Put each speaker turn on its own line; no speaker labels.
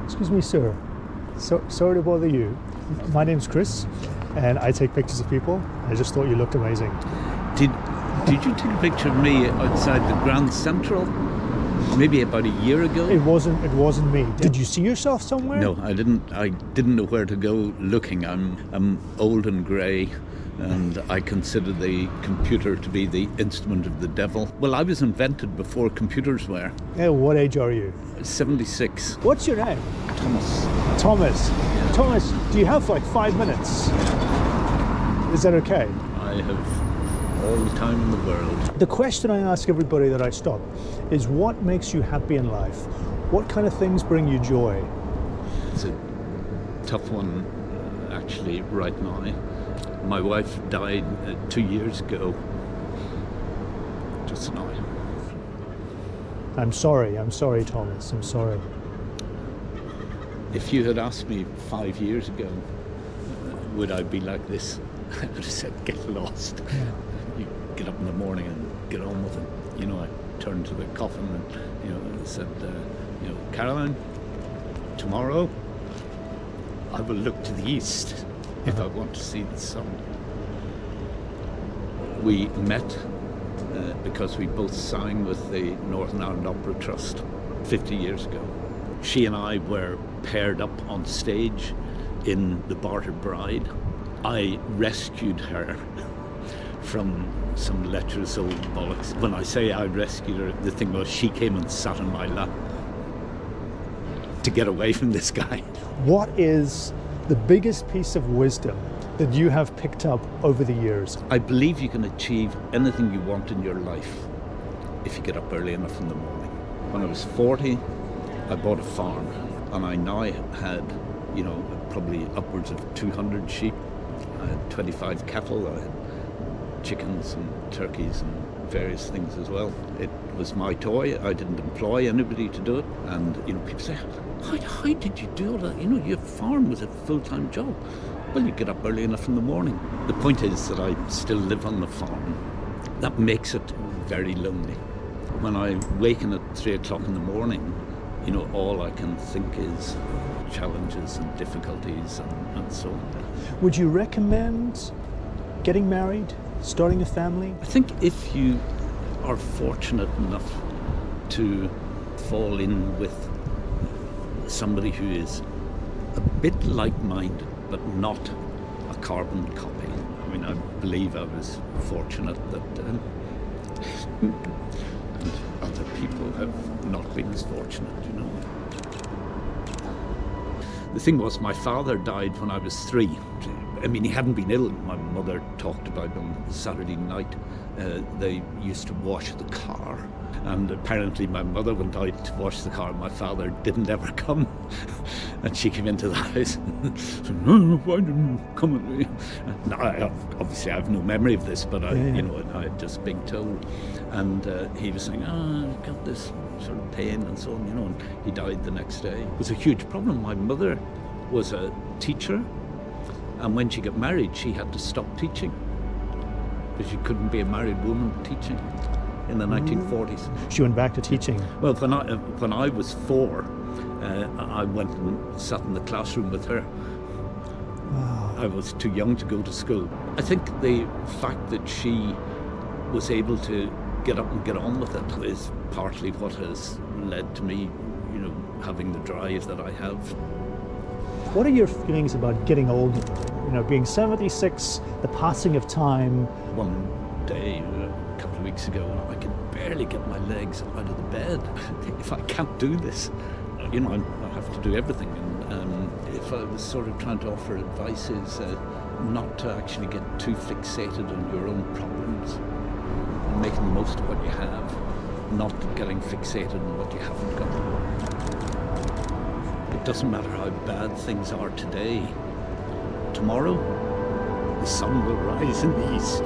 Excuse me, sir. Sorry to bother you. My name's Chris, and I take pictures of people. I just thought you looked amazing.
Did you take a picture of me outside the Grand Central? Maybe about a year ago?
It wasn't me. Did you see yourself somewhere?
No, I didn't know where to go looking. I'm old and grey, and I consider the computer to be the instrument of the devil. Well, I was invented before computers were.
Yeah, what age are you?
76.
What's your name?
Thomas.
Thomas.
Yeah.
Thomas, do you have like 5 minutes? Is that okay?
I have all the time in the world.
The question I ask everybody that I stop is, what makes you happy in life? What kind of things bring you joy?
It's a tough one, actually, right now. My wife died 2 years ago, just now.
I'm sorry, Thomas, I'm sorry.
If you had asked me 5 years ago, would I be like this? I would have said, get lost.
Yeah.
You get up in the morning and get on with it. You know, I turned to the coffin and, said, Caroline, tomorrow I will look to the east if I want to see the sun. We met because we both sang with the Northern Ireland Opera Trust 50 years ago. She and I were paired up on stage in The Bartered Bride. I rescued her from some lecherous old bollocks. When I say I rescued her, the thing was she came and sat on my lap to get away from this guy.
What is the biggest piece of wisdom that you have picked up over the years?
I believe you can achieve anything you want in your life if you get up early enough in the morning. When I was 40, I bought a farm, and I now had, probably upwards of 200 sheep. I had 25 cattle, I had chickens and turkeys and various things as well. It was my toy. I didn't employ anybody to do it. And, people say, how did you do all that? Your farm was a full-time job. Well, you get up early enough in the morning. The point is that I still live on the farm. That makes it very lonely. When I waken at 3 o'clock in the morning, all I can think is challenges and difficulties and so on.
Would you recommend getting married, starting a family?
I think if you are fortunate enough to fall in with somebody who is a bit like-minded, but not a carbon copy. I believe I was fortunate that and other people have not been as fortunate, The thing was, my father died when I was 3. He hadn't been ill. My mother talked about on Saturday night. They used to wash the car. And apparently my mother went out to wash the car. My father didn't ever come. And she came into the house and said, "No, why didn't you come with me?" Obviously, I have no memory of this, but I had just been told. And he was saying, I've got this sort of pain and so on, and he died the next day. It was a huge problem. My mother was a teacher, and when she got married, she had to stop teaching because she couldn't be a married woman teaching in the 1940s.
She went back to teaching.
Well, when I was 4, I went and sat in the classroom with her.
Wow.
I was too young to go to school. I think the fact that she was able to get up and get on with it is partly what has led to me, having the drive that I have.
What are your feelings about getting older? Being 76, the passing of time.
One day, a couple of weeks ago, I could barely get my legs out of the bed. If I can't do this, I have to do everything. And if I was sort of trying to offer advice, is not to actually get too fixated on your own problems and making the most of what you have, not getting fixated on what you haven't got. It doesn't matter how bad things are today. Tomorrow, the sun will rise in the east.